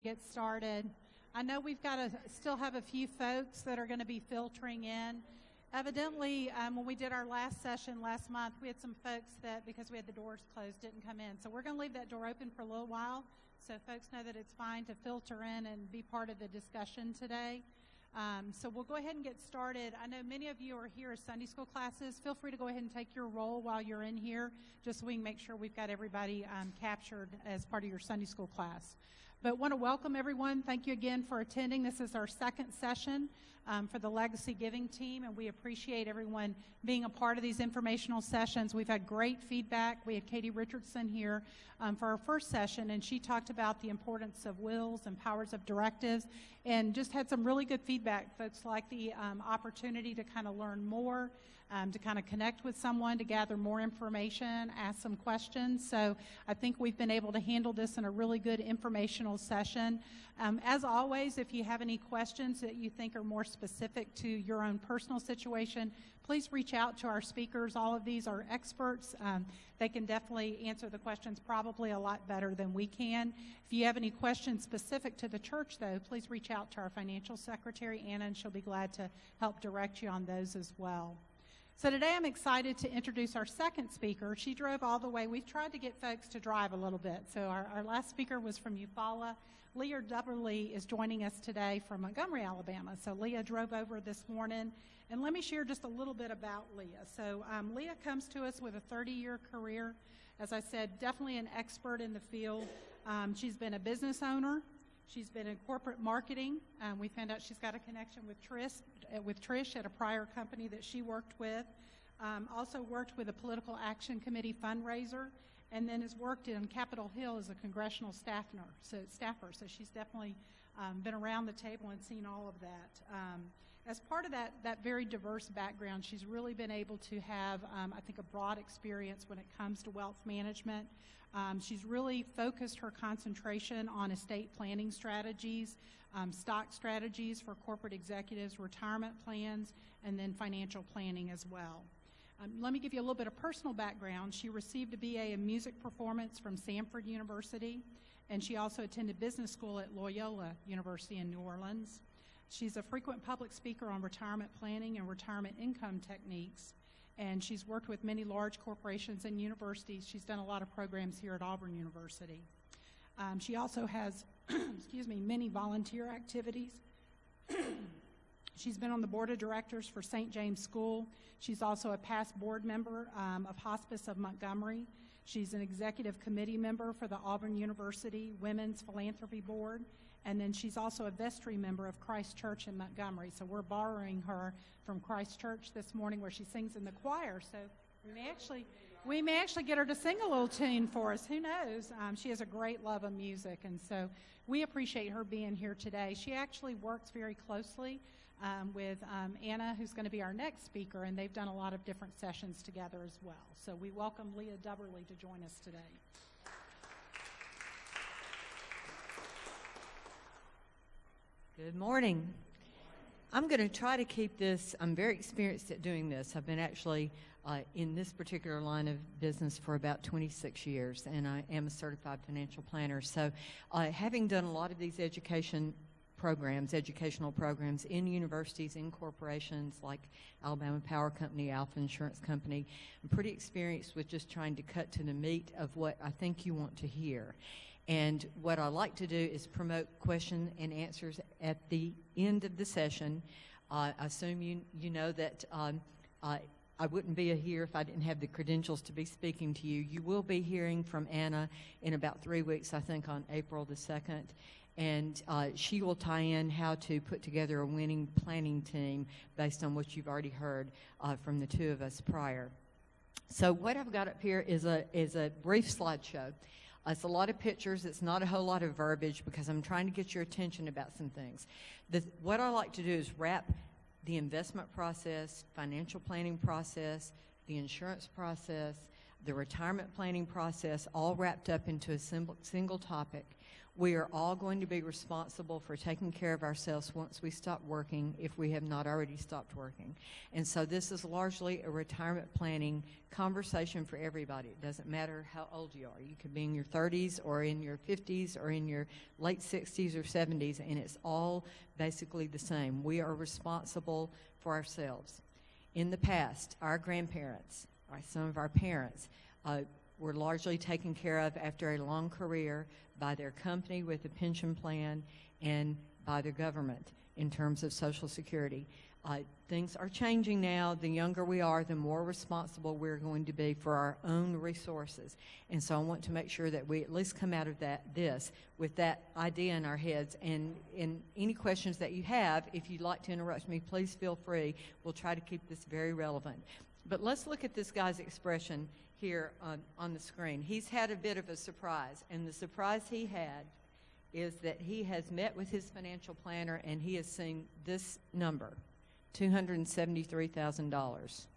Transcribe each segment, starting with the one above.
Get started. I know we've got to still have a few folks that are going to be filtering in. Evidently, when we did our last session last month, we had some folks that, because we had the doors closed, didn't come in. So we're going to leave that door open for a little while so folks know that it's fine to filter in and be part of the discussion today. So we'll go ahead and get started. I know many of you are here as Sunday school classes. Feel free to go ahead and take your role while you're in here, just so we can make sure we've got everybody captured as part of your Sunday school class. But want to welcome everyone. Thank you again for attending. This is our second session for the Legacy Giving team, and we appreciate everyone being a part of these informational sessions. We've had great feedback. We had Katie Richardson here for our first session, and she talked about the importance of wills and powers of directives, and just had some really good feedback. Folks like the opportunity to kind of learn more, to kind of connect with someone, to gather more information, ask some questions. So I think we've been able to handle this in a really good informational session. As always, if you have any questions that you think are more specific to your own personal situation, please reach out to our speakers. All of these are experts. They can definitely answer the questions probably a lot better than we can. If you have any questions specific to the church, though, please reach out to our financial secretary, Anna, and she'll be glad to help direct you on those as well. So today I'm excited to introduce our second speaker. She drove all the way. We've tried to get folks to drive a little bit. So our last speaker was from Eufaula. Leah Dubberly is joining us today from Montgomery, Alabama. So Leah drove over this morning. And let me share just a little bit about Leah. So Leah comes to us with a 30-year career. As I said, definitely an expert in the field. She's been a business owner. She's been in corporate marketing. We found out she's got a connection with Trish at a prior company that she worked with. Also worked with a political action committee fundraiser, and then has worked in Capitol Hill as a congressional staffer. So she's definitely been around the table and seen all of that. As part of that very diverse background, she's really been able to have, I think, a broad experience when it comes to wealth management. She's really focused her concentration on estate planning strategies, stock strategies for corporate executives, retirement plans, and then financial planning as well. Let me give you a little bit of personal background. She received a BA in music performance from Samford University, and she also attended business school at Loyola University in New Orleans. She's a frequent public speaker on retirement planning and retirement income techniques, and she's worked with many large corporations and universities. She's done a lot of programs here at Auburn University. She also has, many volunteer activities. She's been on the board of directors for St. James School. She's also a past board member of Hospice of Montgomery. She's an executive committee member for the Auburn University Women's Philanthropy Board. And then she's also a vestry member of Christ Church in Montgomery. So we're borrowing her from Christ Church this morning where she sings in the choir. So we may actually get her to sing a little tune for us. Who knows? She has a great love of music. And so we appreciate her being here today. She actually works very closely with Anna, who's going to be our next speaker. And they've done a lot of different sessions together as well. So we welcome Leah Dubberly to join us today. Good morning. I'm going to try to keep this. I'm very experienced at doing this. I've been actually in this particular line of business for about 26 years, and I am a certified financial planner. So having done a lot of these educational programs in universities, in corporations like Alabama Power Company, Alpha Insurance Company, I'm pretty experienced with just trying to cut to the meat of what I think you want to hear. And what I like to do is promote question and answers at the end of the session. I assume you know that I wouldn't be here if I didn't have the credentials to be speaking to you. You will be hearing from Anna in about 3 weeks, I think on April the 2nd. And she will tie in how to put together a winning planning team based on what you've already heard from the two of us prior. So what I've got up here is a brief slideshow. It's a lot of pictures. It's not a whole lot of verbiage because I'm trying to get your attention about some things. What I like to do is wrap the investment process, financial planning process, the insurance process, the retirement planning process, all wrapped up into a single topic We are all going to be responsible for taking care of ourselves once we stop working, if we have not already stopped working. And so this is largely a retirement planning conversation for everybody. It doesn't matter how old you are. You could be in your 30s or in your 50s or in your late 60s or 70s, and it's all basically the same. We are responsible for ourselves. In the past, our grandparents, or some of our parents, were largely taken care of after a long career by their company with a pension plan and by the government in terms of Social Security. Things are changing now. The younger we are, the more responsible we're going to be for our own resources. And so I want to make sure that we at least come out of this with that idea in our heads. And any questions that you have, if you'd like to interrupt me, please feel free. We'll try to keep this very relevant. But let's look at this guy's expression here on the screen. He's had a bit of a surprise, and the surprise he had is that he has met with his financial planner and he has seen this number, $273,000.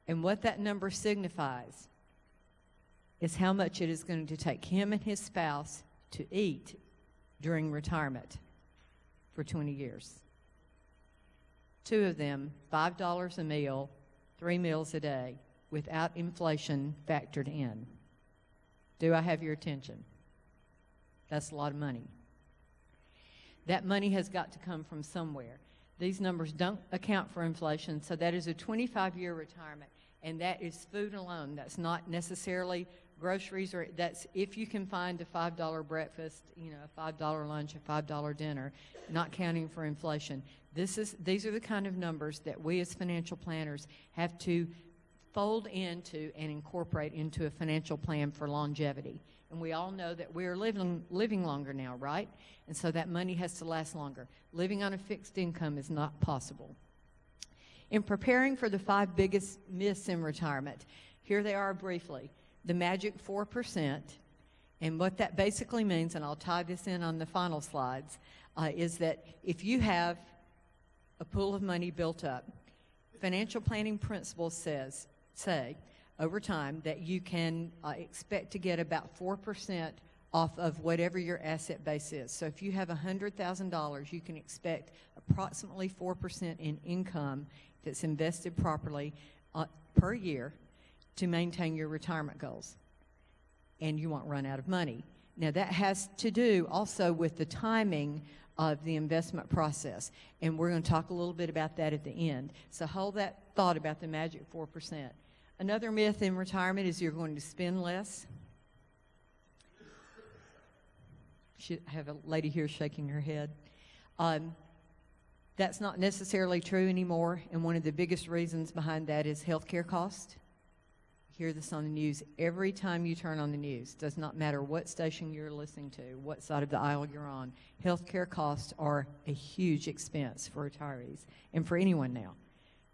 And what that number signifies is how much it is going to take him and his spouse to eat during retirement for 20 years. Two of them, $5 a meal, 3 meals a day, without inflation factored in. Do I have your attention? That's a lot of money. That money has got to come from somewhere. These numbers don't account for inflation, so that is a 25-year retirement, and that is food alone. That's not necessarily groceries, or that's if you can find a $5 breakfast, a $5 lunch, a $5 dinner, not counting for inflation. These are the kind of numbers that we as financial planners have to fold into and incorporate into a financial plan for longevity. And we all know that we're living longer now, right? And so that money has to last longer. Living on a fixed income is not possible. In preparing for the 5 biggest myths in retirement, here they are briefly. The magic 4%, and what that basically means, and I'll tie this in on the final slides, is that if you have a pool of money built up, financial planning principles say over time that you can expect to get about 4% off of whatever your asset base is. So if you have $100,000, you can expect approximately 4% in income that's invested properly per year to maintain your retirement goals, and you won't run out of money. Now that has to do also with the timing of the investment process, and we're going to talk a little bit about that at the end. So hold that thought about the magic 4%. Another myth in retirement is you're going to spend less. I have a lady here shaking her head. That's not necessarily true anymore, and one of the biggest reasons behind that is healthcare cost. Hear this on the news every time you turn on the news. Does not matter what station you're listening to, what side of the aisle you're on. Healthcare costs are a huge expense for retirees and for anyone now.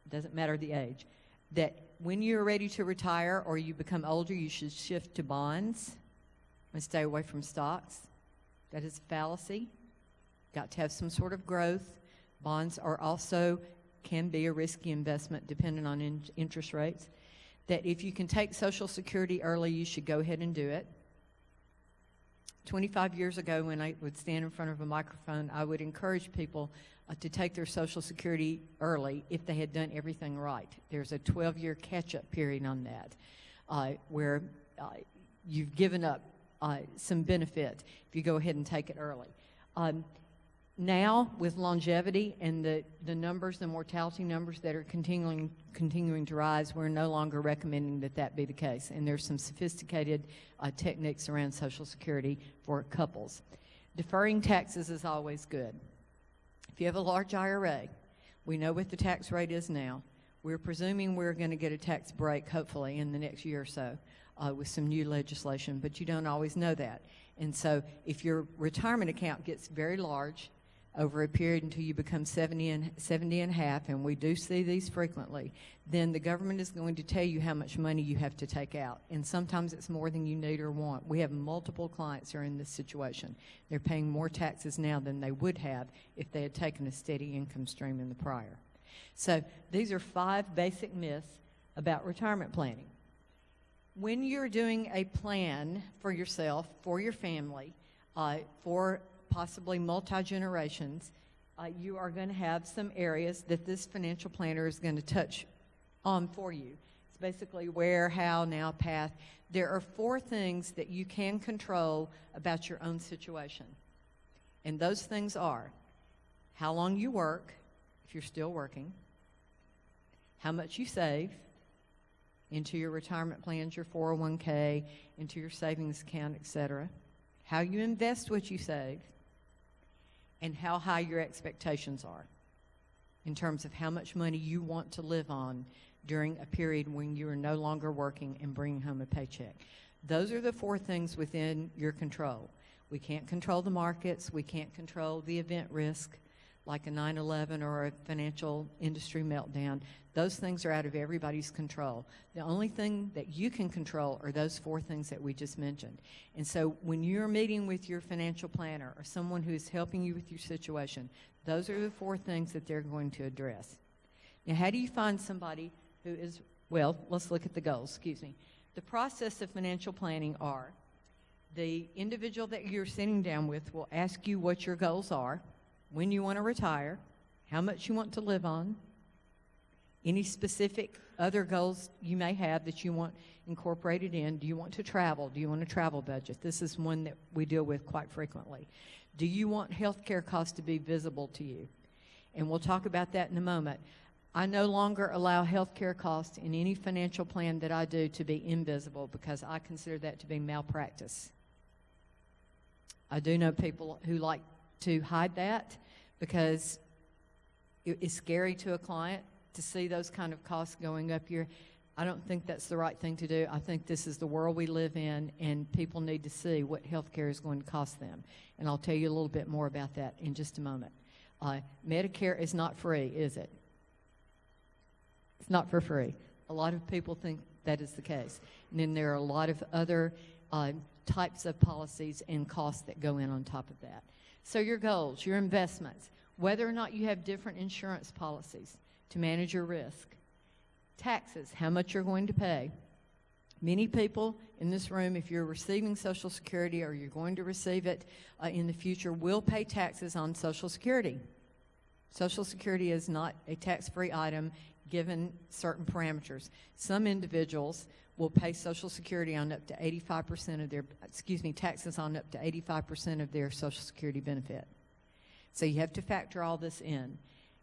It doesn't matter the age. That when you're ready to retire or you become older, you should shift to bonds and stay away from stocks. That is a fallacy. Got to have some sort of growth. Bonds are also can be a risky investment depending on interest rates. That if you can take Social Security early, you should go ahead and do it. 25 years ago, when I would stand in front of a microphone, I would encourage people to take their Social Security early if they had done everything right. There's a 12-year catch-up period on that where you've given up some benefit if you go ahead and take it early. Now, with longevity and the numbers, the mortality numbers that are continuing to rise, we're no longer recommending that be the case. And there's some sophisticated techniques around Social Security for couples. Deferring taxes is always good. If you have a large IRA, we know what the tax rate is now. We're presuming we're going to get a tax break, hopefully, in the next year or so with some new legislation, but you don't always know that. And so if your retirement account gets very large, over a period until you become 70 and a half, and we do see these frequently, then the government is going to tell you how much money you have to take out. And sometimes it's more than you need or want. We have multiple clients who are in this situation. They're paying more taxes now than they would have if they had taken a steady income stream in the prior. So these are 5 basic myths about retirement planning. when you're doing a plan for yourself, for your family, for possibly multi-generations, you are going to have some areas that this financial planner is going to touch on for you. It's basically where, how, now, path. There are 4 things that you can control about your own situation. And those things are how long you work, if you're still working, how much you save into your retirement plans, your 401k, into your savings account, etc., how you invest what you save, and how high your expectations are in terms of how much money you want to live on during a period when you are no longer working and bringing home a paycheck. Those are the 4 things within your control. We can't control the markets. We can't control the event risk like a 9/11 or a financial industry meltdown. Those things are out of everybody's control. The only thing that you can control are those 4 things that we just mentioned. And so when you're meeting with your financial planner or someone who is helping you with your situation, those are the 4 things that they're going to address. Now, how do you find somebody who is, well, let's look at the goals, excuse me. The process of financial planning are the individual that you're sitting down with will ask you what your goals are, when you want to retire, how much you want to live on, any specific other goals you may have that you want incorporated in. Do you want to travel? Do you want a travel budget? This is one that we deal with quite frequently. Do you want health care costs to be visible to you? And we'll talk about that in a moment. I no longer allow health care costs in any financial plan that I do to be invisible because I consider that to be malpractice. I do know people who like to hide that because it's scary to a client to see those kind of costs going up here. I don't think that's the right thing to do. I think this is the world we live in, and people need to see what health care is going to cost them. And I'll tell you a little bit more about that in just a moment. Medicare is not free, is it? It's not for free. A lot of people think that is the case. And then there are a lot of other types of policies and costs that go in on top of that. So your goals, your investments, whether or not you have different insurance policies to manage your risk, taxes, how much you're going to pay. Many people in this room, if you're receiving Social Security or you're going to receive it in the future, will pay taxes on Social Security. Social Security is not a tax-free item given certain parameters. Some individuals will pay Social Security on up to 85% of their, taxes on up to 85% of their Social Security benefit. So you have to factor all this in.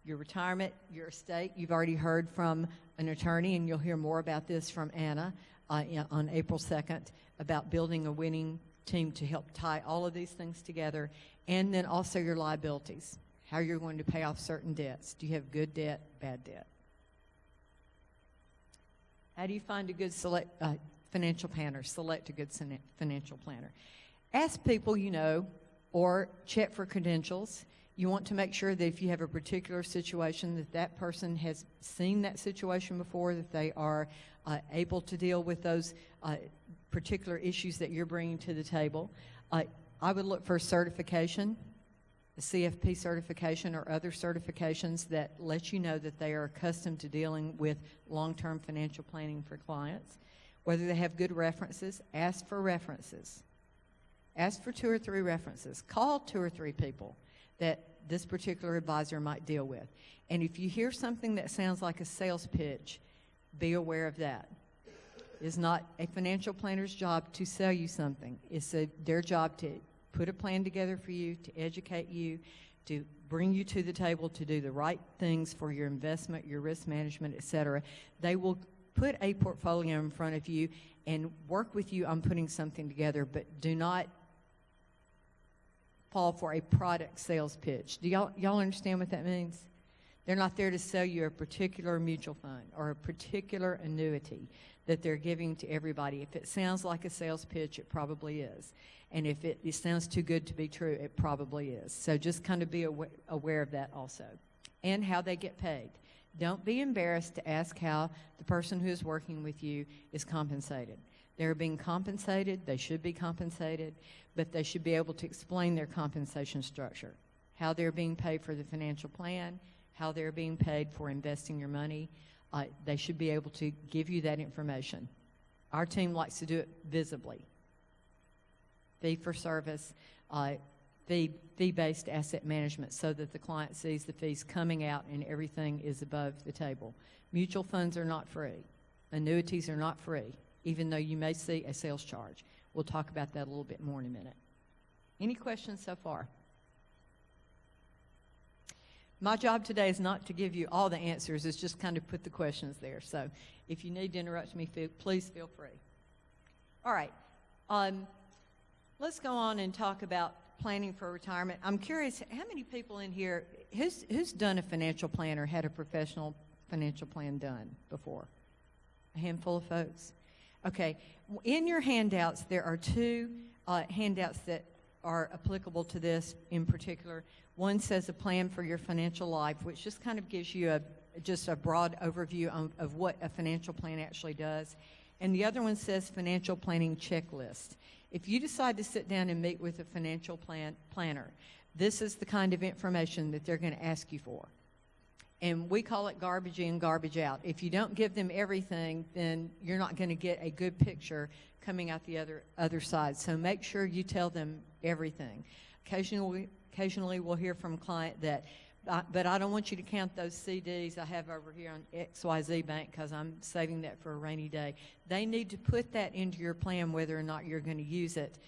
Your retirement, your estate, you've already heard from an attorney, and you'll hear more about this from Anna on April 2nd, about building a winning team to help tie all of these things together, and then also your liabilities, how you're going to pay off certain debts. Do you have good debt, bad debt? How do you find a good financial planner? Select a good financial planner. Ask people you know, or check for credentials. You want to make sure that if you have a particular situation that that person has seen that situation before, that they are able to deal with those particular issues that you're bringing to the table. I would look for certification, a CFP certification or other certifications that let you know that they are accustomed to dealing with long-term financial planning for clients. Whether they have good references, ask for references. Ask for 2 or 3 references. Call 2 or 3 people that this particular advisor might deal with. And if you hear something that sounds like a sales pitch, be aware of that. It's not a financial planner's job to sell you something. It's their job to put a plan together for you, to educate you, to bring you to the table to do the right things for your investment, your risk management, etc. They will put a portfolio in front of you and work with you on putting something together, but do not fall for a product sales pitch. Do y'all understand what that means? They're not there to sell you a particular mutual fund or a particular annuity that they're giving to everybody. If it sounds like a sales pitch, it probably is. And if it sounds too good to be true, it probably is. So just kind of be aware of that also. And how they get paid. Don't be embarrassed to ask how the person who is working with you is compensated. They're being compensated, they should be compensated, but they should be able to explain their compensation structure, how they're being paid for the financial plan, how they're being paid for investing your money. They should be able to give you that information. Our team likes to do it visibly. Fee for service, fee-based asset management, so that the client sees the fees coming out and everything is above the table. Mutual funds are not free. Annuities are not free, even though you may see a sales charge. We'll talk about that a little bit more in a minute. Any questions so far? My job today is not to give you all the answers, it's just kind of put the questions there. So if you need to interrupt me, please feel free. All right. Let's go on and talk about planning for retirement. I'm curious, how many people in here, who's done a financial plan or had a professional financial plan done before? A handful of folks. Okay. In your handouts, there are two handouts that are applicable to this in particular. One says a plan for your financial life, which just kind of gives you just a broad overview of what a financial plan actually does. And the other one says financial planning checklist. If you decide to sit down and meet with a financial planner, this is the kind of information that they're going to ask you for. And we call it garbage in, garbage out. If you don't give them everything, then you're not going to get a good picture coming out the other side. So make sure you tell them everything. Occasionally we'll hear from a client that, but I don't want you to count those CDs I have over here on XYZ Bank because I'm saving that for a rainy day. They need to put that into your plan whether or not you're going to use it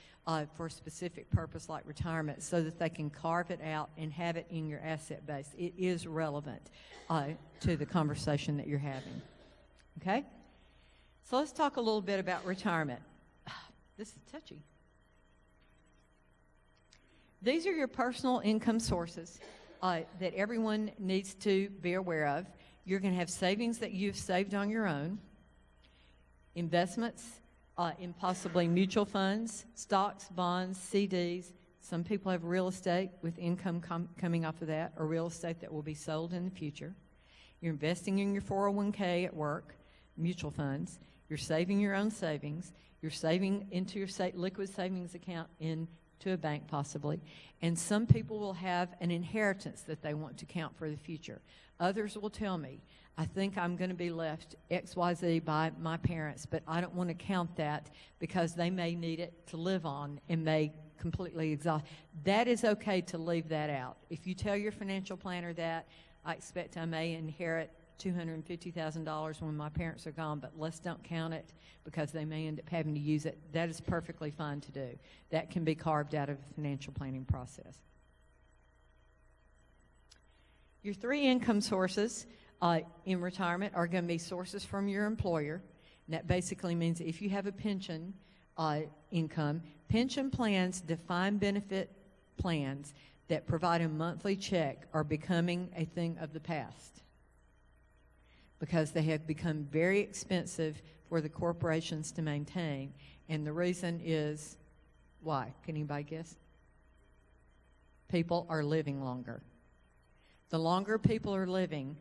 for a specific purpose like retirement, so that they can carve it out and have it in your asset base. It is relevant to the conversation that you're having. Okay? So let's talk a little bit about retirement. This is touchy. These are your personal income sources that everyone needs to be aware of. You're going to have savings that you've saved on your own, investments in possibly mutual funds, stocks, bonds, CDs. Some people have real estate with income coming off of that, or real estate that will be sold in the future. You're investing in your 401k at work, mutual funds. You're saving your own savings. You're saving into your liquid savings account into a bank possibly. And some people will have an inheritance that they want to count for the future. Others will tell me, I think I'm going to be left XYZ by my parents, but I don't want to count that because they may need it to live on and may completely exhaust. That is okay to leave that out. If you tell your financial planner that, I expect I may inherit $250,000 when my parents are gone, but let's don't count it because they may end up having to use it. That is perfectly fine to do. That can be carved out of the financial planning process. Your three income sources in retirement are going to be sources from your employer. And that basically means if you have a pension income, pension plans, defined benefit plans that provide a monthly check are becoming a thing of the past because they have become very expensive for the corporations to maintain. And the reason is why? Can anybody guess? People are living longer. The longer people are living,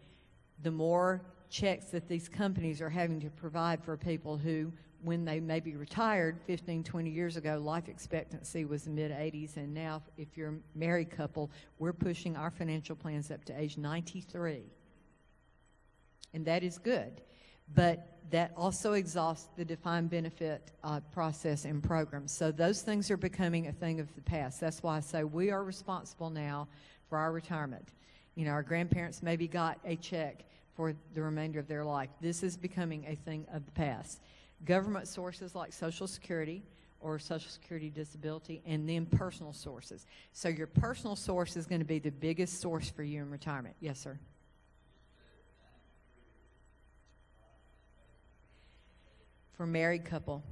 the more checks that these companies are having to provide for people who, when they may be retired 15, 20 years ago, life expectancy was the mid-80s, and now if you're a married couple, we're pushing our financial plans up to age 93. And that is good. But that also exhausts the defined benefit process and program. So those things are becoming a thing of the past. That's why I say we are responsible now for our retirement. You know, our grandparents maybe got a check for the remainder of their life. This is becoming a thing of the past. Government sources like Social Security or Social Security Disability, and then personal sources. So your personal source is going to be the biggest source for you in retirement. Yes, sir. For a married couple.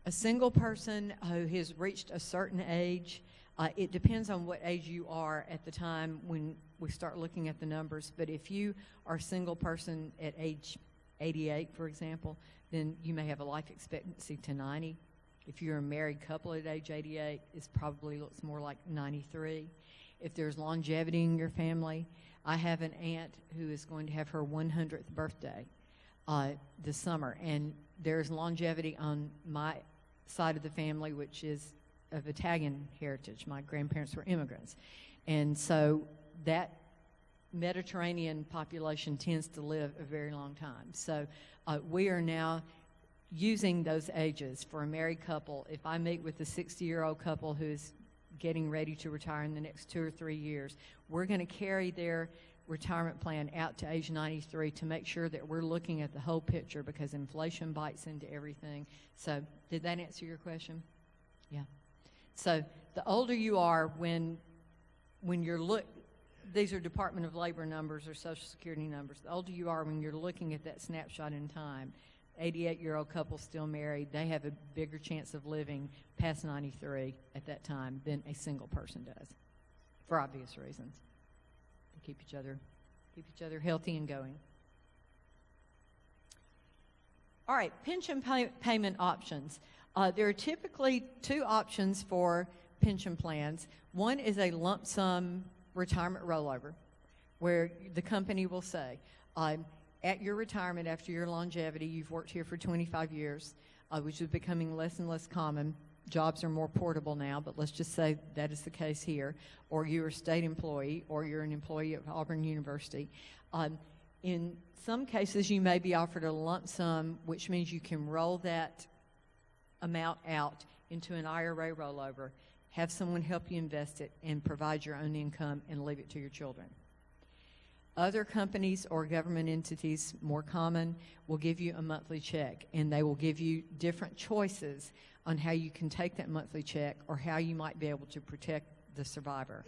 A single person who has reached a certain age, it depends on what age you are at the time when we start looking at the numbers, but if you are a single person at age 88, for example, then you may have a life expectancy to 90. If you're a married couple at age 88, it probably looks more like 93. If there's longevity in your family, I have an aunt who is going to have her 100th birthday this summer, and there's longevity on my side of the family, which is of Italian heritage. My grandparents were immigrants, and so that Mediterranean population tends to live a very long time. So we are now using those ages for a married couple. If I meet with a 60-year-old couple who's getting ready to retire in the next 2 or 3 years, we're going to carry their retirement plan out to age 93 to make sure that we're looking at the whole picture, because inflation bites into everything. So did that answer your question? Yeah. So the older you are when you're these are Department of Labor numbers or Social Security numbers. The older you are when you're looking at that snapshot in time, 88-year-old couple still married, they have a bigger chance of living past 93 at that time than a single person does, for obvious reasons. To keep each other healthy and going. All right, pension payment options. There are typically 2 options for pension plans. One is a lump sum retirement rollover, where the company will say, at your retirement, after your longevity, you've worked here for 25 years, which is becoming less and less common. Jobs are more portable now, but let's just say that is the case here. Or you're a state employee, or you're an employee at Auburn University. In some cases, you may be offered a lump sum, which means you can roll that amount out into an IRA rollover, have someone help you invest it, and provide your own income and leave it to your children. Other companies or government entities, more common, will give you a monthly check, and they will give you different choices on how you can take that monthly check or how you might be able to protect the survivor.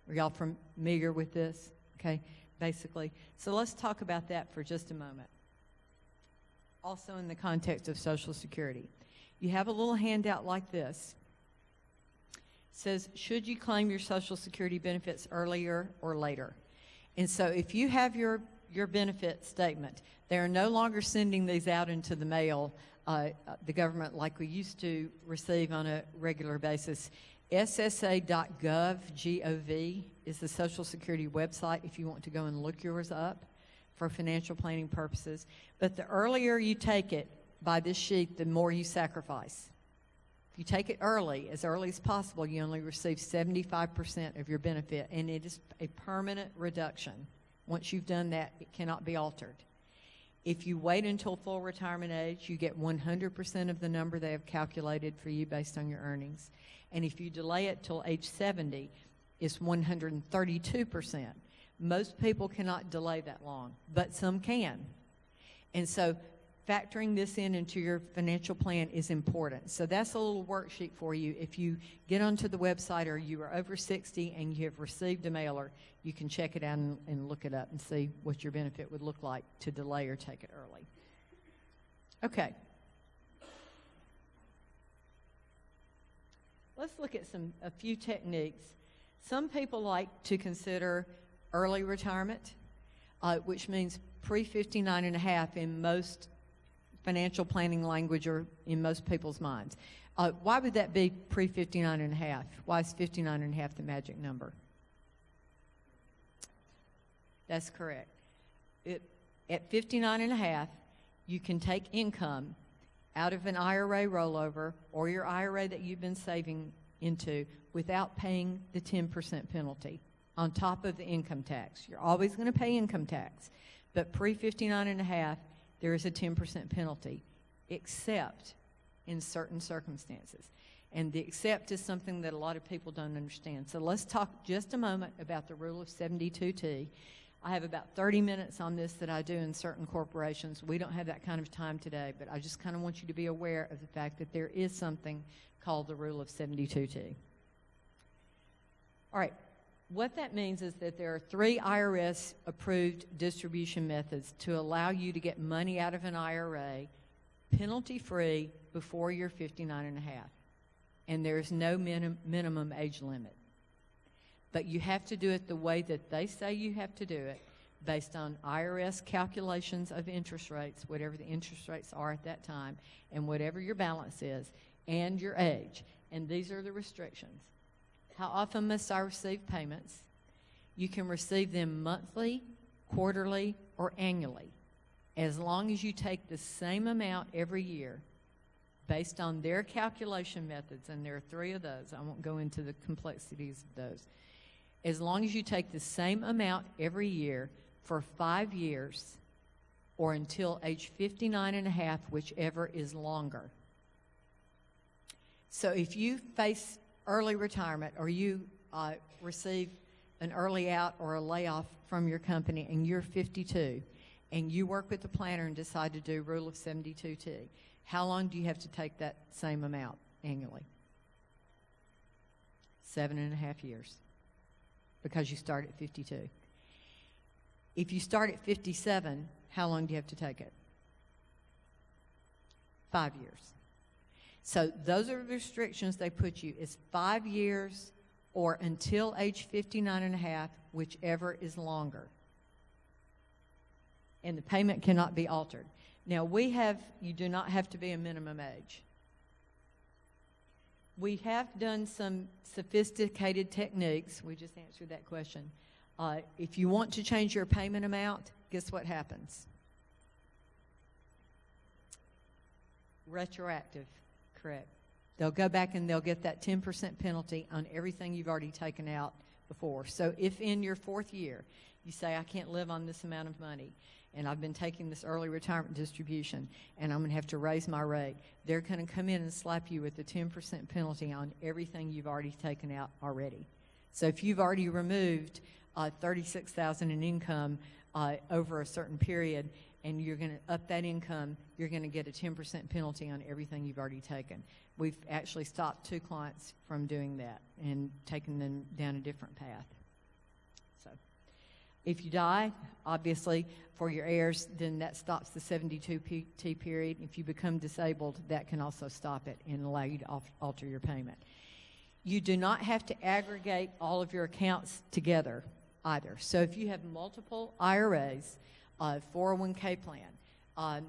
Are y'all familiar with this? Okay, basically. So let's talk about that for just a moment. Also in the context of Social Security. You have a little handout like this. It says, should you claim your Social Security benefits earlier or later? And so if you have your benefit statement, they are no longer sending these out into the mail, the government, like we used to receive on a regular basis. SSA.gov, G-O-V, is the Social Security website if you want to go and look yours up for financial planning purposes. But the earlier you take it by this sheet, the more you sacrifice. If you take it early, as early as possible, you only receive 75% of your benefit, and it is a permanent reduction. Once you've done that, it cannot be altered. If you wait until full retirement age, you get 100% of the number they have calculated for you based on your earnings. And if you delay it till age 70, it's 132%. Most people cannot delay that long, but some can. And so factoring this into your financial plan is important. So that's a little worksheet for you. If you get onto the website or you are over 60 and you have received a mailer, you can check it out and look it up and see what your benefit would look like to delay or take it early. Okay. Let's look at a few techniques. Some people like to consider early retirement, which means pre-59 and a half in most financial planning language or in most people's minds. Why would that be pre-59 and a half? Why is 59 and a half the magic number? That's correct. At 59 and a half, you can take income out of an IRA rollover or your IRA that you've been saving into without paying the 10% penalty on top of the income tax. You're always going to pay income tax, but pre-59 and a half, there is a 10% penalty, except in certain circumstances. And the except is something that a lot of people don't understand. So let's talk just a moment about the rule of 72T. I have about 30 minutes on this that I do in certain corporations. We don't have that kind of time today, but I just kind of want you to be aware of the fact that there is something called the rule of 72T. All right. What that means is that there are 3 IRS-approved distribution methods to allow you to get money out of an IRA penalty-free before you're 59 and a half. And there is no minimum age limit. But you have to do it the way that they say you have to do it, based on IRS calculations of interest rates, whatever the interest rates are at that time, and whatever your balance is, and your age. And these are the restrictions. How often must I receive payments? You can receive them monthly, quarterly, or annually, as long as you take the same amount every year based on their calculation methods, and there are 3 of those. I won't go into the complexities of those. As long as you take the same amount every year for 5 years, or until age 59 and a half, whichever is longer. So if you face early retirement or you receive an early out or a layoff from your company and you're 52 and you work with the planner and decide to do Rule of 72T, how long do you have to take that same amount annually? 7.5 years, because you start at 52. If you start at 57, how long do you have to take it? 5 years. So those are the restrictions they put you. It's 5 years or until age 59 and a half, whichever is longer. And the payment cannot be altered. Now, you do not have to be a minimum age. We have done some sophisticated techniques. We just answered that question. If you want to change your payment amount, guess what happens? Retroactive, correct. They'll go back and they'll get that 10% penalty on everything you've already taken out before. So if in your 4th year you say, I can't live on this amount of money, and I've been taking this early retirement distribution, and I'm going to have to raise my rate, they're going to come in and slap you with the 10% penalty on everything you've already taken out already. So if you've already removed $36,000 in income over a certain period, and you're going to up that income, you're going to get a 10% penalty on everything you've already taken. We've actually stopped 2 clients from doing that and taken them down a different path. So if you die, obviously, for your heirs, then that stops the 72T period. If you become disabled, that can also stop it and allow you to alter your payment. You do not have to aggregate all of your accounts together either. So if you have multiple IRAs, 401k plan,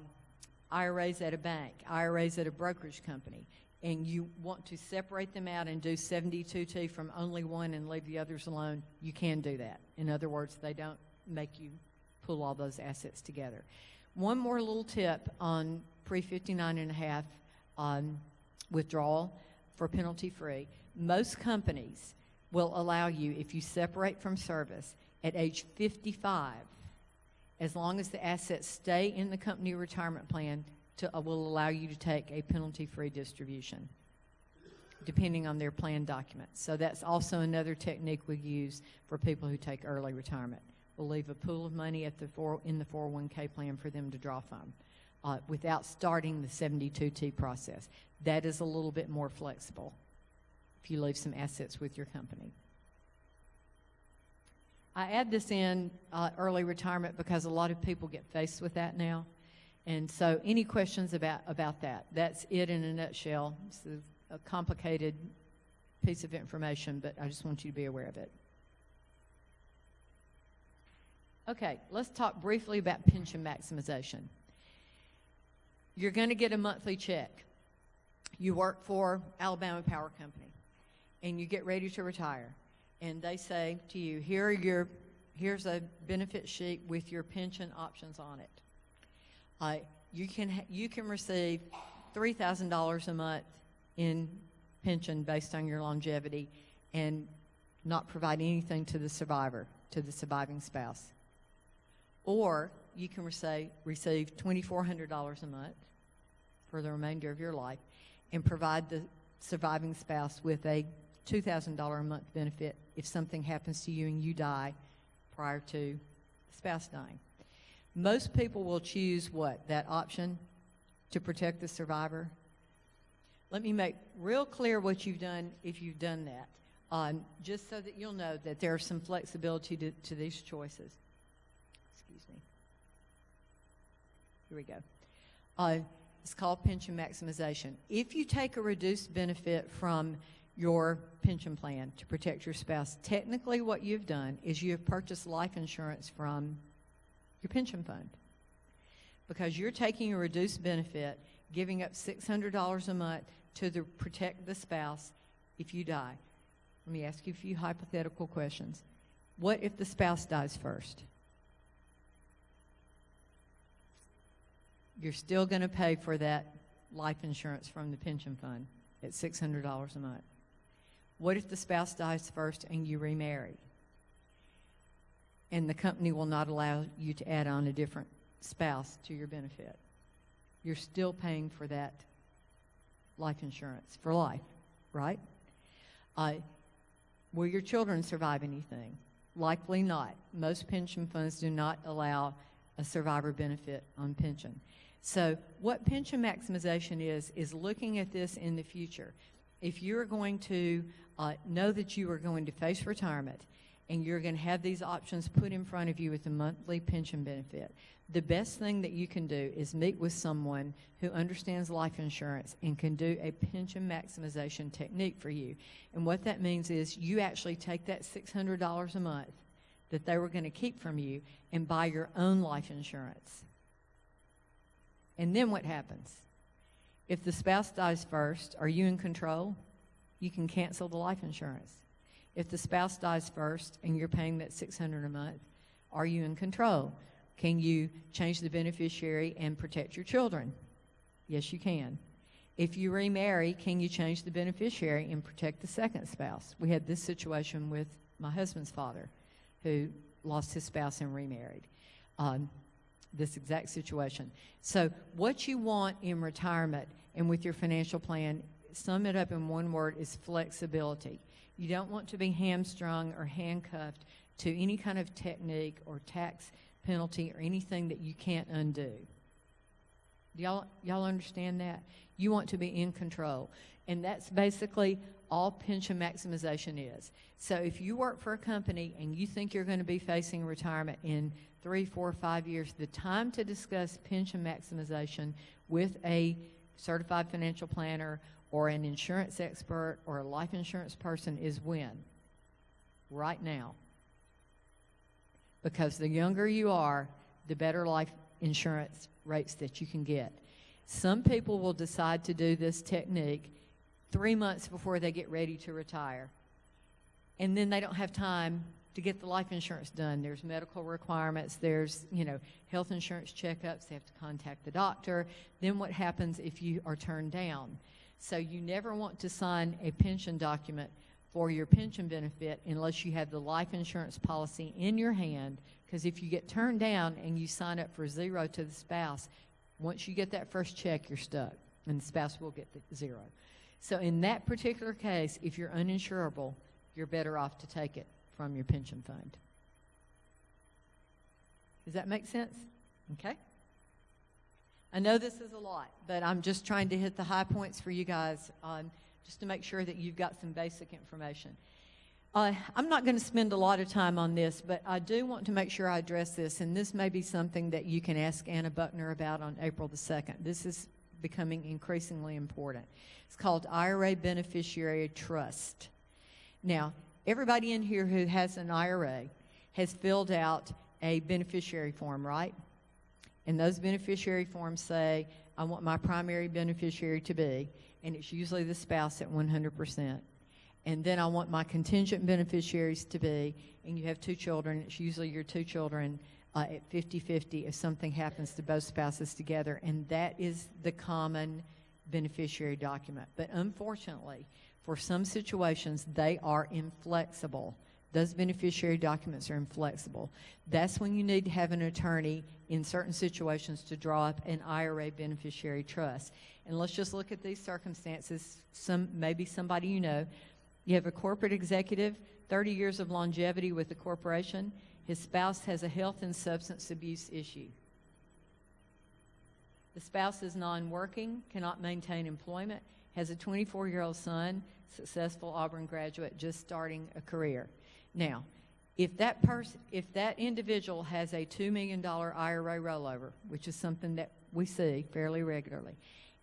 IRAs at a bank, IRAs at a brokerage company, and you want to separate them out and do 72T from only one and leave the others alone, you can do that. In other words, they don't make you pull all those assets together. One more little tip on pre-59 and a half withdrawal for penalty-free. Most companies will allow you, if you separate from service at age 55, as long as the assets stay in the company retirement plan, will allow you to take a penalty-free distribution, depending on their plan documents. So that's also another technique we use for people who take early retirement. We'll leave a pool of money in the 401k plan for them to draw from without starting the 72T process. That is a little bit more flexible if you leave some assets with your company. I add this in early retirement because a lot of people get faced with that now. And so any questions about that? That's it in a nutshell. It's a complicated piece of information, but I just want you to be aware of it. Okay, let's talk briefly about pension maximization. You're going to get a monthly check. You work for Alabama Power Company, and you get ready to retire. And they say to you, here's a benefit sheet with your pension options on it. You can receive $3,000 a month in pension based on your longevity and not provide anything to the survivor, to the surviving spouse. Or you can receive $2,400 a month for the remainder of your life and provide the surviving spouse with a $2,000 a month benefit if something happens to you and you die prior to the spouse dying. Most people will choose that option to protect the survivor. Let me make real clear what you've done if you've done that, just so that you'll know that there's some flexibility to these choices. Excuse me. Here we go. It's called pension maximization. If you take a reduced benefit from your pension plan to protect your spouse, technically what you've done is you have purchased life insurance from your pension fund, because you're taking a reduced benefit, giving up $600 a month to protect the spouse if you die. Let me ask you a few hypothetical questions. What if the spouse dies first? You're still going to pay for that life insurance from the pension fund at $600 a month. What if the spouse dies first and you remarry? And the company will not allow you to add on a different spouse to your benefit. You're still paying for that life insurance for life, right? Will your children survive anything? Likely not. Most pension funds do not allow a survivor benefit on pension. So what pension maximization is looking at this in the future. If you're going to know that you are going to face retirement and you're going to have these options put in front of you with a monthly pension benefit, the best thing that you can do is meet with someone who understands life insurance and can do a pension maximization technique for you. And what that means is you actually take that $600 a month that they were going to keep from you and buy your own life insurance. And then what happens? If the spouse dies first, are you in control? You can cancel the life insurance. If the spouse dies first and you're paying that $600 a month, are you in control? Can you change the beneficiary and protect your children? Yes, you can. If you remarry, can you change the beneficiary and protect the second spouse? We had this situation with my husband's father, who lost his spouse and remarried. This exact situation. So what you want in retirement and with your financial plan, sum it up in one word, is flexibility. You don't want to be hamstrung or handcuffed to any kind of technique or tax penalty or anything that you can't undo. Do y'all understand that? You want to be in control. And that's basically all pension maximization is. So if you work for a company and you think you're going to be facing retirement in 3, 4, 5 years, the time to discuss pension maximization with a certified financial planner or an insurance expert or a life insurance person is when? Right now. Because the younger you are, the better life insurance rates that you can get. Some people will decide to do this technique 3 months before they get ready to retire. And then they don't have time to get the life insurance done. There's medical requirements, there's, health insurance checkups, they have to contact the doctor. Then what happens if you are turned down? So you never want to sign a pension document for your pension benefit unless you have the life insurance policy in your hand, because if you get turned down and you sign up for zero to the spouse, once you get that first check, you're stuck, and the spouse will get the zero. So in that particular case, if you're uninsurable, you're better off to take it from your pension fund. Does that make sense? Okay. I know this is a lot, but I'm just trying to hit the high points for you guys just to make sure that you've got some basic information. I'm not going to spend a lot of time on this, but I do want to make sure I address this, and this may be something that you can ask Anna Buckner about on April the 2nd. This is becoming increasingly important. It's called IRA Beneficiary Trust. Now, everybody in here who has an IRA has filled out a beneficiary form, right? And those beneficiary forms say, I want my primary beneficiary to be, and it's usually the spouse at 100%. And then I want my contingent beneficiaries to be, and you have 2 children, it's usually your 2 children at 50-50 if something happens to both spouses together, and that is the common beneficiary document. But unfortunately, for some situations, they are inflexible. Those beneficiary documents are inflexible. That's when you need to have an attorney in certain situations to draw up an IRA beneficiary trust. And let's just look at these circumstances. Maybe somebody you know. You have a corporate executive, 30 years of longevity with the corporation. His spouse has a health and substance abuse issue. The spouse is non-working, cannot maintain employment, has a 24-year-old son, successful Auburn graduate, just starting a career. Now, if that individual has a $2 million IRA rollover, which is something that we see fairly regularly,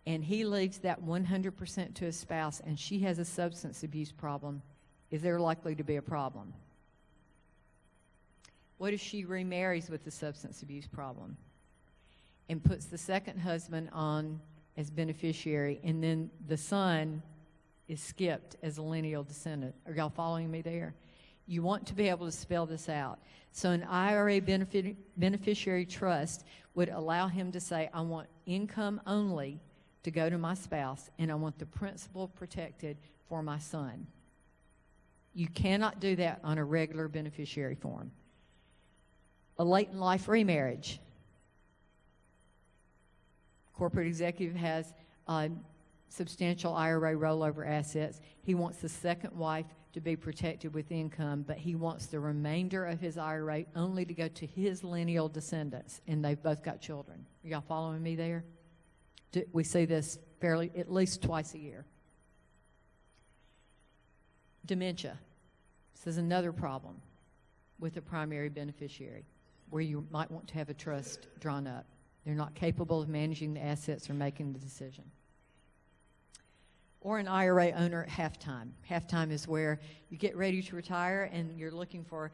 and he leaves that 100% to his spouse and she has a substance abuse problem, is there likely to be a problem? What if she remarries with the substance abuse problem and puts the second husband on as beneficiary, and then the son is skipped as a lineal descendant? Are y'all following me there? You want to be able to spell this out. So an IRA beneficiary trust would allow him to say, I want income only to go to my spouse, and I want the principal protected for my son. You cannot do that on a regular beneficiary form. A late in life remarriage. Corporate executive has substantial IRA rollover assets. He wants the second wife to be protected with income, but he wants the remainder of his IRA only to go to his lineal descendants, and they've both got children. Are y'all following me there? We see this fairly at least twice a year. Dementia. This is another problem with a primary beneficiary where you might want to have a trust drawn up. They're not capable of managing the assets or making the decision. Or an IRA owner at halftime. Halftime is where you get ready to retire and you're looking for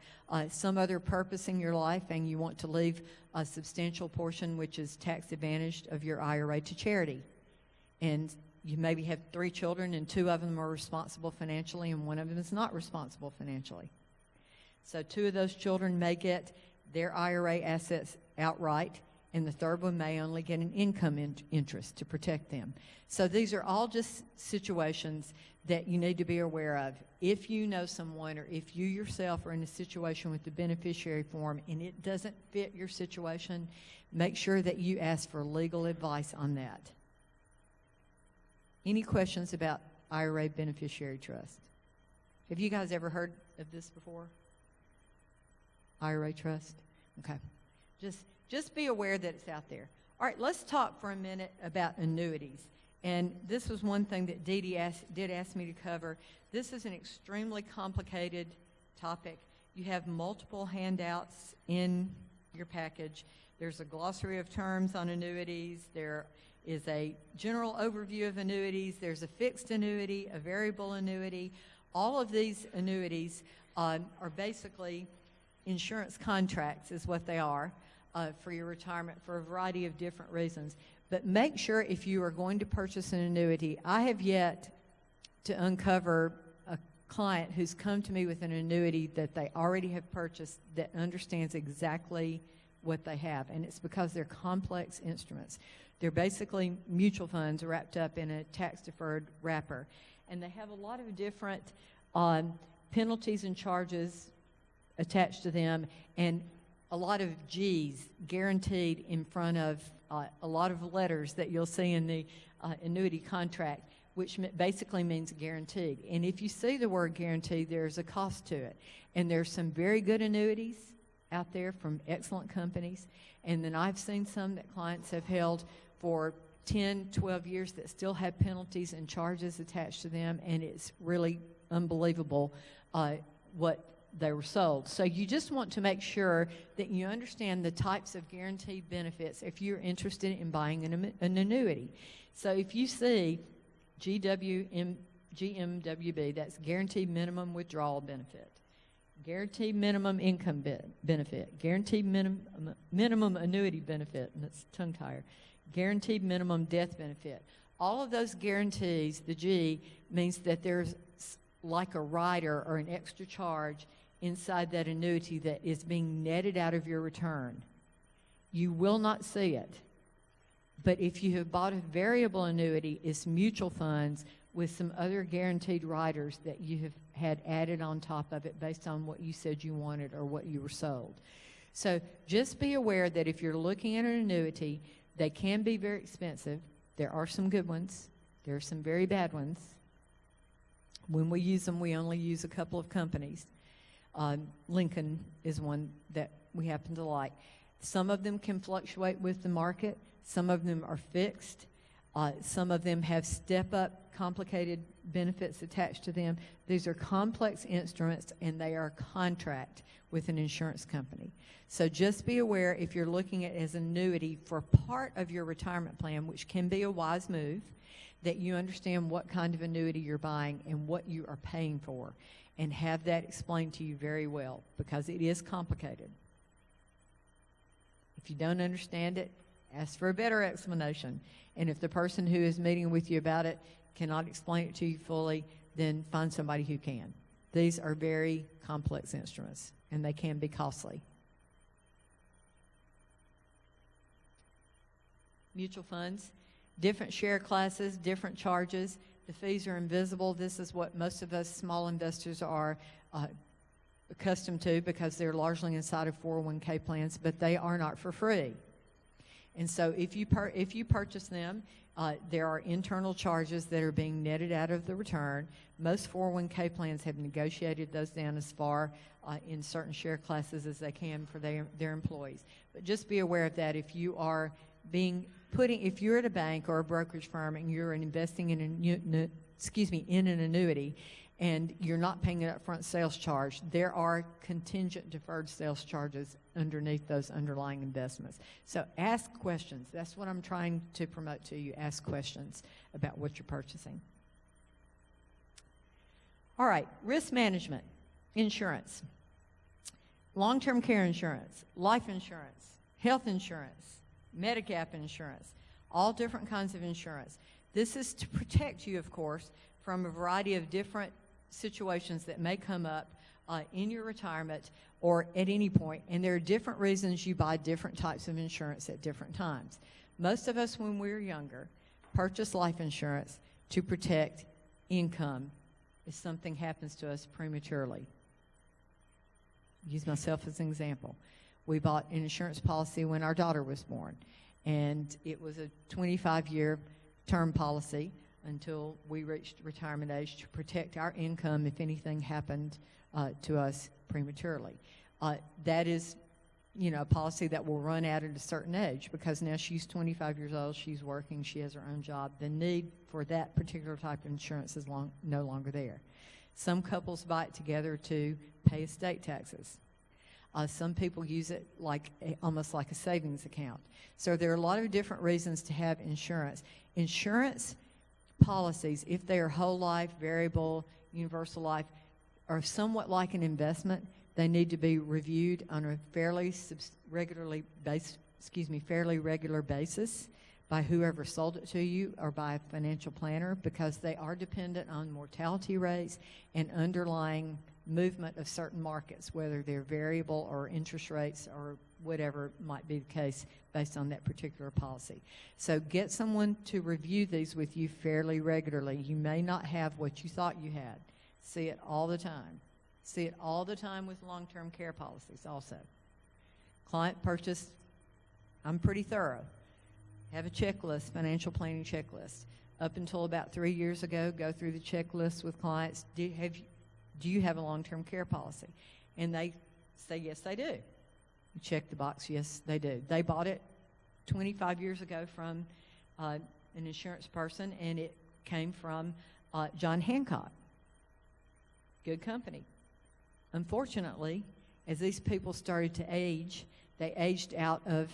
some other purpose in your life, and you want to leave a substantial portion, which is tax advantaged, of your IRA to charity. And you maybe have 3 children, and 2 of them are responsible financially and 1 of them is not responsible financially. So 2 of those children may get their IRA assets outright, and the 3rd one may only get an income interest to protect them. So these are all just situations that you need to be aware of. If you know someone, or if you yourself are in a situation with the beneficiary form and it doesn't fit your situation, make sure that you ask for legal advice on that. Any questions about IRA beneficiary trust? Have you guys ever heard of this before? IRA trust? Okay. Just be aware that it's out there. All right, let's talk for a minute about annuities. And this was one thing that Dee Dee did ask me to cover. This is an extremely complicated topic. You have multiple handouts in your package. There's a glossary of terms on annuities. There is a general overview of annuities. There's a fixed annuity, a variable annuity. All of these annuities are basically insurance contracts is what they are. For your retirement for a variety of different reasons. But make sure if you are going to purchase an annuity, I have yet to uncover a client who's come to me with an annuity that they already have purchased that understands exactly what they have. And it's because they're complex instruments. They're basically mutual funds wrapped up in a tax-deferred wrapper. And they have a lot of different penalties and charges attached to them, and a lot of G's guaranteed in front of a lot of letters that you'll see in the annuity contract, which basically means guaranteed. And if you see the word guaranteed, there's a cost to it. And there's some very good annuities out there from excellent companies. And then I've seen some that clients have held for 10, 12 years that still have penalties and charges attached to them, and it's really unbelievable what they were sold. So you just want to make sure that you understand the types of guaranteed benefits if you're interested in buying an annuity. So if you see GMWB, that's Guaranteed Minimum Withdrawal Benefit, Guaranteed Minimum Income Benefit, Guaranteed Minimum Annuity Benefit, and that's tongue tire, Guaranteed Minimum Death Benefit. All of those guarantees, the G, means that there's like a rider or an extra charge inside that annuity that is being netted out of your return. You will not see it. But if you have bought a variable annuity, it's mutual funds with some other guaranteed riders that you have had added on top of it based on what you said you wanted or what you were sold. So just be aware that if you're looking at an annuity, they can be very expensive. There are some good ones. There are some very bad ones. When we use them, we only use a couple of companies. Lincoln is one that we happen to like. Some of them can fluctuate with the market. Some of them are fixed. Some of them have step-up complicated benefits attached to them. These are complex instruments, and they are a contract with an insurance company. So just be aware if you're looking at it as an annuity for part of your retirement plan, which can be a wise move, that you understand what kind of annuity you're buying and what you are paying for, and have that explained to you very well, because it is complicated. If you don't understand it, ask for a better explanation. And if the person who is meeting with you about it cannot explain it to you fully, then find somebody who can. These are very complex instruments, and they can be costly. Mutual funds, different share classes, different charges. The fees are invisible. This is what most of us small investors are accustomed to because they're largely inside of 401k plans, but they are not for free. And so if you purchase them, there are internal charges that are being netted out of the return. Most 401k plans have negotiated those down as far in certain share classes as they can for their employees. But just be aware of that. If you are if you're at a bank or a brokerage firm and you're investing in an annuity, and you're not paying an upfront sales charge, there are contingent deferred sales charges underneath those underlying investments. So ask questions. That's what I'm trying to promote to you. Ask questions about what you're purchasing. All right, risk management, insurance, long-term care insurance, life insurance, health insurance, Medigap insurance, all different kinds of insurance. This is to protect you, of course, from a variety of different situations that may come up in your retirement or at any point, and there are different reasons you buy different types of insurance at different times. Most of us, when we were younger, purchased life insurance to protect income if something happens to us prematurely. Use myself as an example. We bought an insurance policy when our daughter was born, and it was a 25-year term policy until we reached retirement age to protect our income if anything happened to us prematurely. That is, a policy that will run out at a certain age because now she's 25 years old, she's working, she has her own job. The need for that particular type of insurance is no longer there. Some couples buy it together to pay estate taxes. Some people use it almost like a savings account. So there are a lot of different reasons to have insurance. Insurance policies, if they are whole life, variable, universal life, are somewhat like an investment. They need to be reviewed on a fairly regular basis by whoever sold it to you or by a financial planner, because they are dependent on mortality rates and underlying movement of certain markets, whether they're variable or interest rates or whatever might be the case based on that particular policy. So get someone to review these with you fairly regularly. You may not have what you thought you had. See it all the time. See it all the time with long-term care policies also. Client purchase, I'm pretty thorough. Have a checklist, financial planning checklist. Up until about 3 years ago, go through the checklist with clients. Do you have a long-term care policy? And they say, yes, they do. You check the box, yes, they do. They bought it 25 years ago from an insurance person, and it came from John Hancock. Good company. Unfortunately, as these people started to age, they aged out of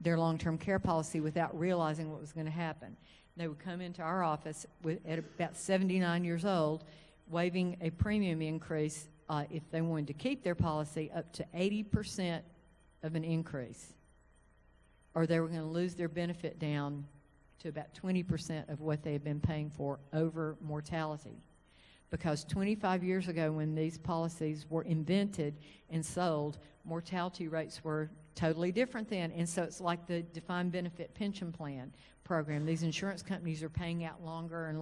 their long-term care policy without realizing what was going to happen. They would come into our office at about 79 years old, waiving a premium increase if they wanted to keep their policy up to 80% of an increase, or they were going to lose their benefit down to about 20% of what they had been paying for over mortality. Because 25 years ago, when these policies were invented and sold, mortality rates were totally different then. And so it's like the defined benefit pension plan program. These insurance companies are paying out longer and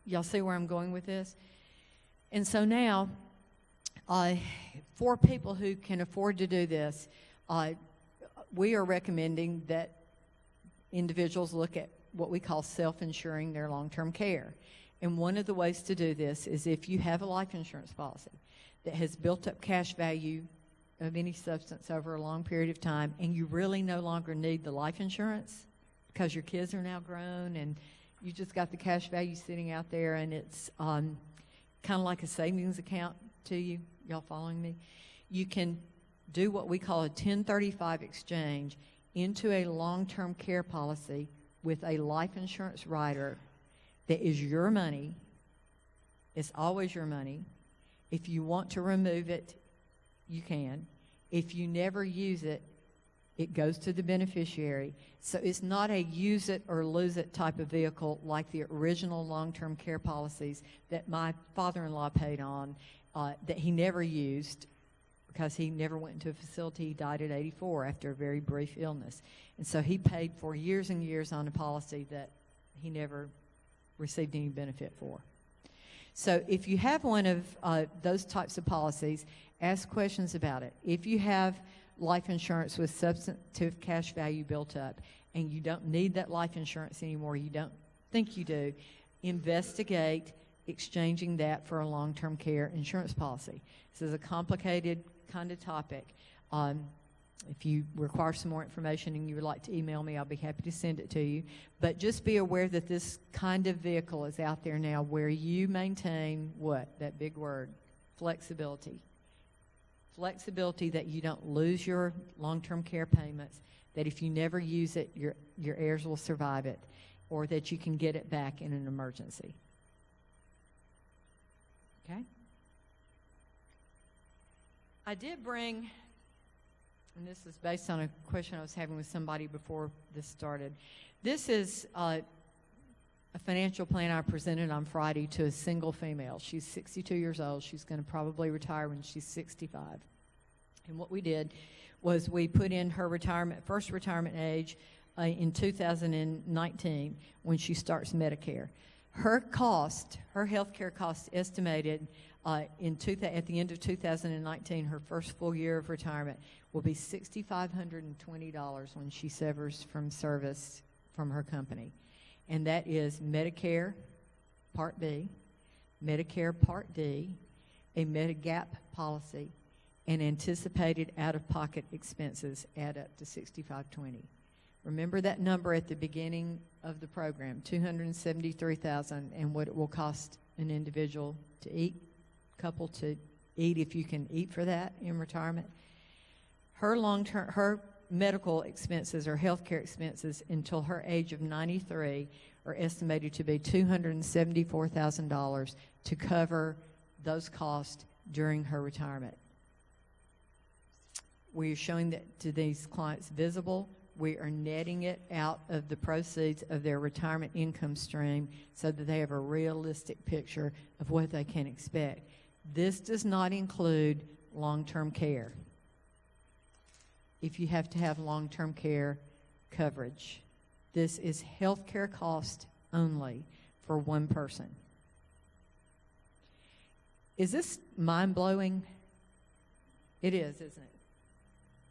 y'all see where I'm going with this? And so now, for people who can afford to do this, we are recommending that individuals look at what we call self-insuring their long-term care. And one of the ways to do this is if you have a life insurance policy that has built up cash value of any substance over a long period of time, and you really no longer need the life insurance because your kids are now grown and you just got the cash value sitting out there, and it's kind of like a savings account to you. Y'all following me? You can do what we call a 1035 exchange into a long-term care policy with a life insurance rider that is your money. It's always your money. If you want to remove it, you can. If you never use it, it goes to the beneficiary. So it's not a use it or lose it type of vehicle like the original long-term care policies that my father-in-law paid on that he never used because he never went into a facility. He died at 84 after a very brief illness. And so he paid for years and years on a policy that he never received any benefit for. So if you have one of those types of policies, ask questions about it. If you have life insurance with substantive cash value built up, and you don't need that life insurance anymore, you don't think you do, investigate exchanging that for a long-term care insurance policy. This is a complicated kind of topic. If you require some more information and you would like to email me, I'll be happy to send it to you. But just be aware that this kind of vehicle is out there now where you maintain what? That big word, flexibility. Flexibility that you don't lose your long-term care payments, that if you never use it, your heirs will survive it, or that you can get it back in an emergency. Okay? I did bring, and this is based on a question I was having with somebody before this started. This is a financial plan I presented on Friday to a single female. She's 62 years old. She's going to probably retire when she's 65. And what we did was we put in her first retirement age in 2019 when she starts Medicare. Her health care cost estimated at the end of 2019, her first full year of retirement will be $6,520 when she severs from service from her company. And that is Medicare Part B, Medicare Part D, a Medigap policy, and anticipated out-of-pocket expenses add up to $6,520. Remember that number at the beginning of the program, $273,000, and what it will cost an individual to eat, couple to eat if you can eat for that in retirement. Her medical expenses or health care expenses until her age of 93 are estimated to be $274,000 to cover those costs during her retirement. We are showing that to these clients visible. We are netting it out of the proceeds of their retirement income stream so that they have a realistic picture of what they can expect. This does not include long-term care. If you have to have long-term care coverage, this is health care cost only for one person. Is this mind-blowing? It is, isn't it?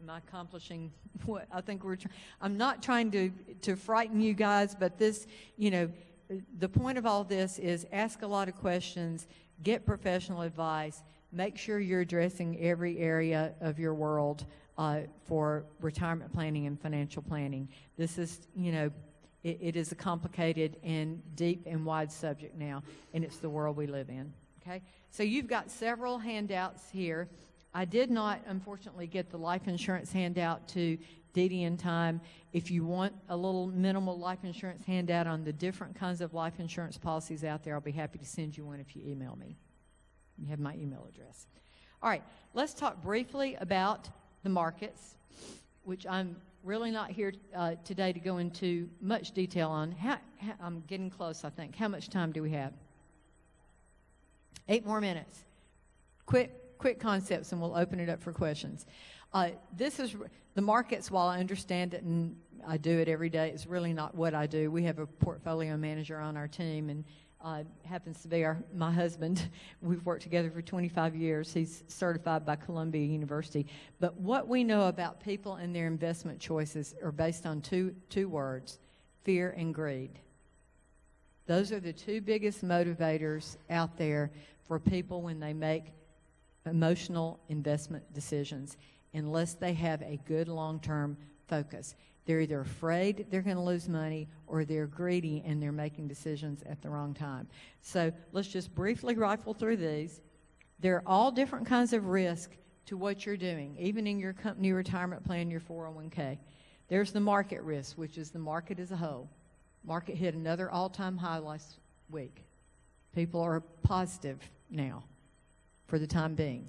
Am I accomplishing what I think we're trying? I'm not trying to frighten you guys, but this, the point of all this is ask a lot of questions, get professional advice, make sure you're addressing every area of your world for retirement planning and financial planning. This is, it is a complicated and deep and wide subject now, and it's the world we live in. Okay? So you've got several handouts here. I did not, unfortunately, get the life insurance handout to Dee Dee in time. If you want a little minimal life insurance handout on the different kinds of life insurance policies out there, I'll be happy to send you one if you email me. You have my email address. All right, let's talk briefly about the markets, which I'm really not here today to go into much detail on. I'm getting close, I think. How much time do we have? 8 more minutes. Quick concepts, and we'll open it up for questions. This is the markets. While I understand it and I do it every day, it's really not what I do. We have a portfolio manager on our team, and happens to be my husband. We've worked together for 25 years. He's certified by Columbia University. But what we know about people and their investment choices are based on two words: fear and greed. Those are the two biggest motivators out there for people when they make emotional investment decisions, unless they have a good long-term focus. They're either afraid they're going to lose money, or they're greedy and they're making decisions at the wrong time. So let's just briefly rifle through these. They're all different kinds of risk to what you're doing, even in your company retirement plan, your 401k. There's the market risk, which is the market as a whole. Market hit another all-time high last week. People are positive now for the time being.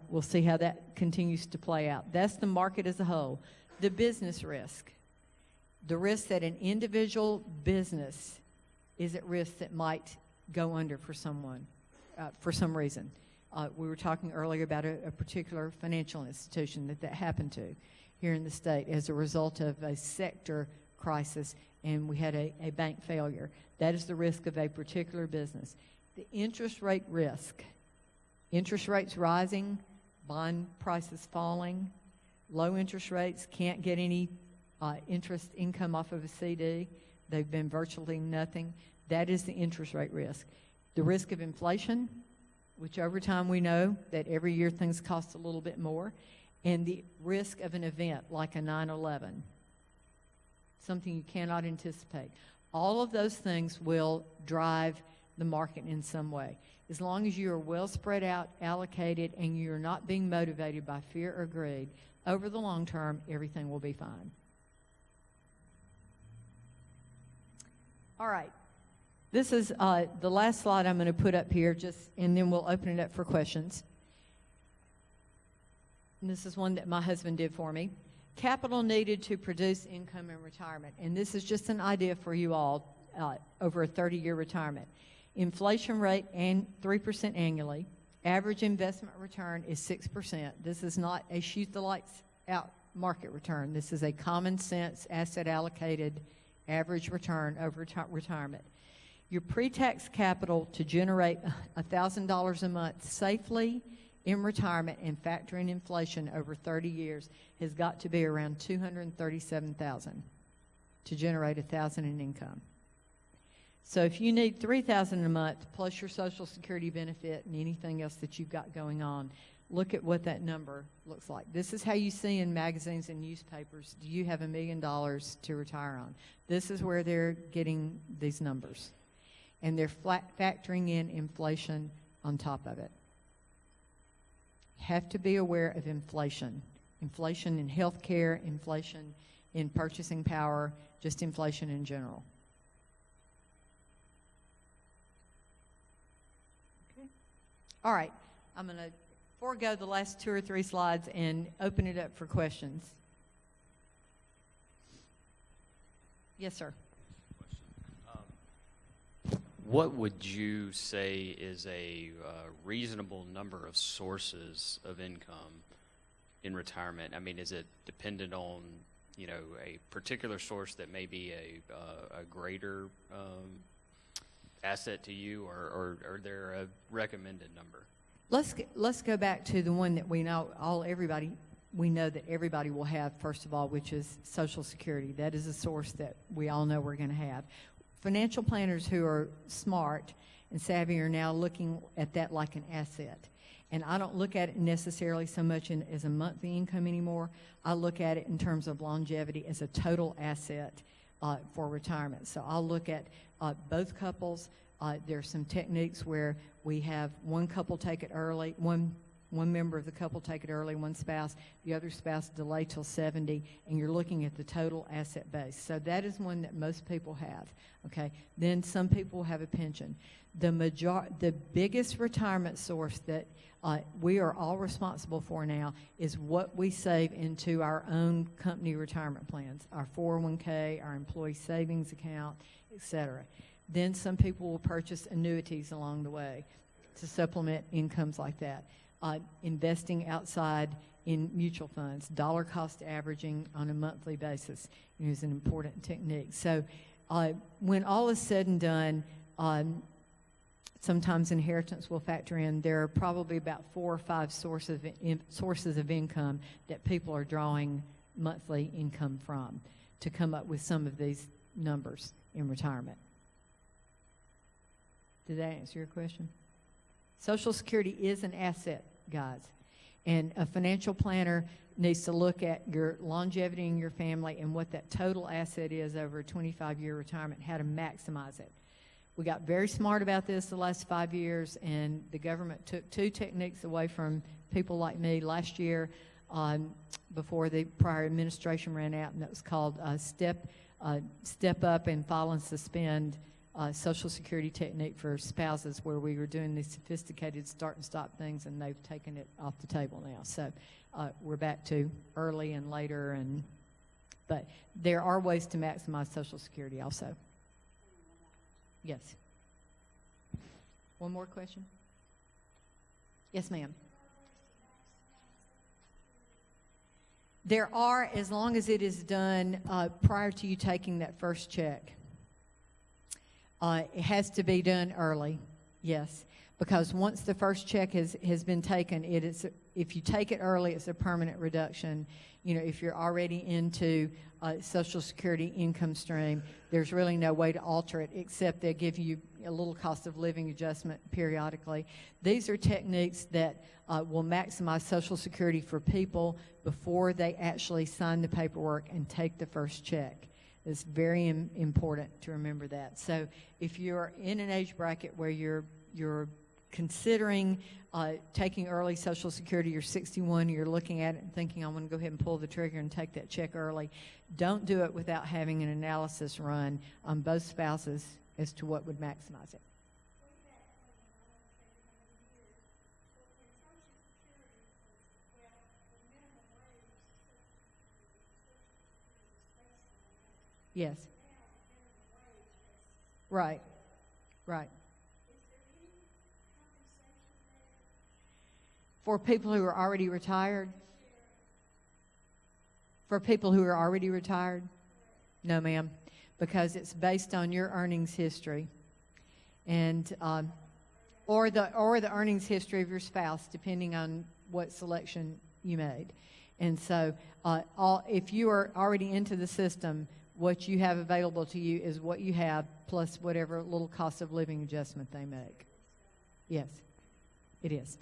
We'll see how that continues to play out. That's the market as a whole. The business risk, the risk that an individual business is at risk that might go under for someone, for some reason. We were talking earlier about a particular financial institution that happened to here in the state as a result of a sector crisis, and we had a bank failure. That is the risk of a particular business. The interest rate risk, interest rates rising, bond prices falling, low interest rates, can't get any interest income off of a CD. They've been virtually nothing. That is the interest rate risk. The risk of inflation, which over time we know that every year things cost a little bit more, and the risk of an event like a 9/11, something you cannot anticipate. All of those things will drive the market in some way. As long as you are well spread out, allocated, and you're not being motivated by fear or greed, over the long term, everything will be fine. All right. This is the last slide I'm going to put up here, and then we'll open it up for questions. And this is one that my husband did for me. Capital needed to produce income in retirement. And this is just an idea for you all over a 30-year retirement. Inflation rate and 3% annually. Average investment return is 6%. This is not a shoot the lights out market return. This is a common sense asset allocated average return over retirement. Your pre-tax capital to generate $1,000 a month safely in retirement and factor in inflation over 30 years has got to be around $237,000 to generate $1,000 in income. So if you need $3,000 a month plus your Social Security benefit and anything else that you've got going on, look at what that number looks like. This is how you see in magazines and newspapers, do you have $1 million to retire on? This is where they're getting these numbers. And they're factoring in inflation on top of it. Have to be aware of inflation. Inflation in healthcare, inflation in purchasing power, just inflation in general. Okay. All right. I'm going to forego the last 2 or 3 slides and open it up for questions. Yes, sir. What would you say is a reasonable number of sources of income in retirement? I mean, is it dependent on, you know, a particular source that may be a greater asset to you, or are there a recommended number? Let's go back to the one that we know we know that everybody will have, first of all, which is Social Security. That is a source that we all know we're going to have. Financial planners who are smart and savvy are now looking at that like an asset. And I don't look at it necessarily so much as a monthly income anymore. I look at it in terms of longevity as a total asset for retirement. So I'll look at both couples. There's some techniques where we have one couple take it early, one member of the couple take it early, one spouse, the other spouse delay till 70, and you're looking at the total asset base. So that is one that most people have, okay? Then some people have a pension. The biggest retirement source that we are all responsible for now is what we save into our own company retirement plans, our 401k, our employee savings account, etc. Then some people will purchase annuities along the way to supplement incomes like that. Investing outside in mutual funds, dollar cost averaging on a monthly basis is an important technique. So when all is said and done, sometimes inheritance will factor in. There are probably about 4 or 5 sources of income that people are drawing monthly income from to come up with some of these numbers in retirement. Did that answer your question? Social Security is an asset, guys. And a financial planner needs to look at your longevity in your family and what that total asset is over a 25-year retirement, how to maximize it. We got very smart about this the last 5 years, and the government took 2 techniques away from people like me last year before the prior administration ran out, and that was called step up and file and suspend Social Security technique for spouses, where we were doing these sophisticated start and stop things, and they've taken it off the table now. So we're back to early and later, but there are ways to maximize Social Security also. Yes. One more question? Yes, ma'am. There are, as long as it is done prior to you taking that first check. It has to be done early, yes, because once the first check has been taken, it is, if you take it early, it's a permanent reduction. You know, if you're already into Social Security income stream, there's really no way to alter it except they give you a little cost of living adjustment periodically. These are techniques that will maximize Social Security for people before they actually sign the paperwork and take the first check. It's very important to remember that. So if you're in an age bracket where you're considering taking early Social Security, you're 61, you're looking at it and thinking, I'm going to go ahead and pull the trigger and take that check early, don't do it without having an analysis run on both spouses as to what would maximize it. Yes. Right. Right. For people who are already retired? For people who are already retired? No, ma'am, because it's based on your earnings history, and or the earnings history of your spouse, depending on what selection you made. And so, if you are already into the system, what you have available to you is what you have plus whatever little cost of living adjustment they make. Yes, it is.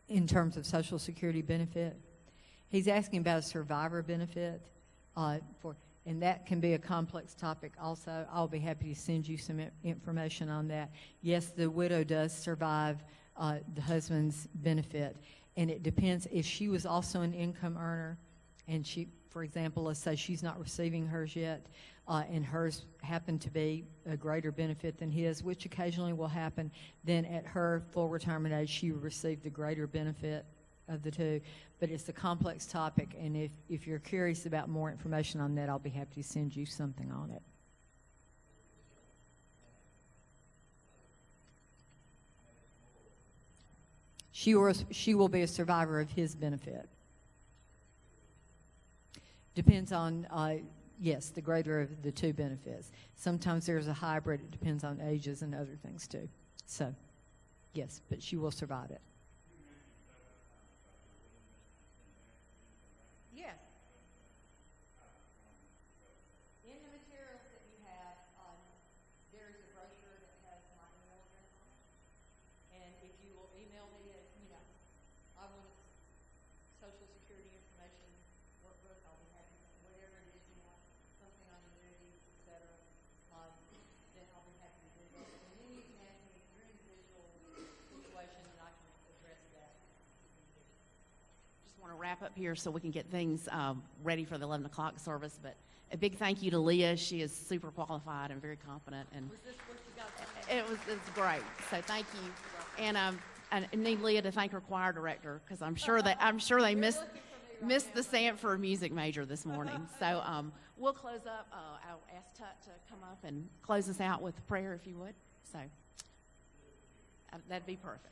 In terms of Social Security benefit, he's asking about a survivor benefit, and that can be a complex topic also. I'll be happy to send you some information on that. Yes, the widow does survive the husband's benefit, and it depends if she was also an income earner, and she, for example, let's say she's not receiving hers yet, and hers happened to be a greater benefit than his, which occasionally will happen, then at her full retirement age, she will receive the greater benefit of the two. But it's a complex topic, and if you're curious about more information on that, I'll be happy to send you something on it. She will be a survivor of his benefit. Depends on, yes, the greater of the two benefits. Sometimes there's a hybrid. It depends on ages and other things too. So, yes, but she will survive it. Yes. In the materials that you have, there is a brochure that has my email address on it. And if you will email me, I want Social Security information workbook, I'll be happy to, whatever it is you want, something on annuities, et cetera, then I'll be happy to do that. And then you can ask me your individual situation, and I can address that. Just want to wrap up here so we can get things ready for the 11 o'clock service. But a big thank you to Leah. She is super qualified and very competent. And Was this what you got? it was great. So thank you. And I need Leah to thank her choir director, because I'm sure they missed the Sanford music major this morning. So we'll close up. I'll ask Tut to come up and close us out with prayer, if you would. So that'd be perfect.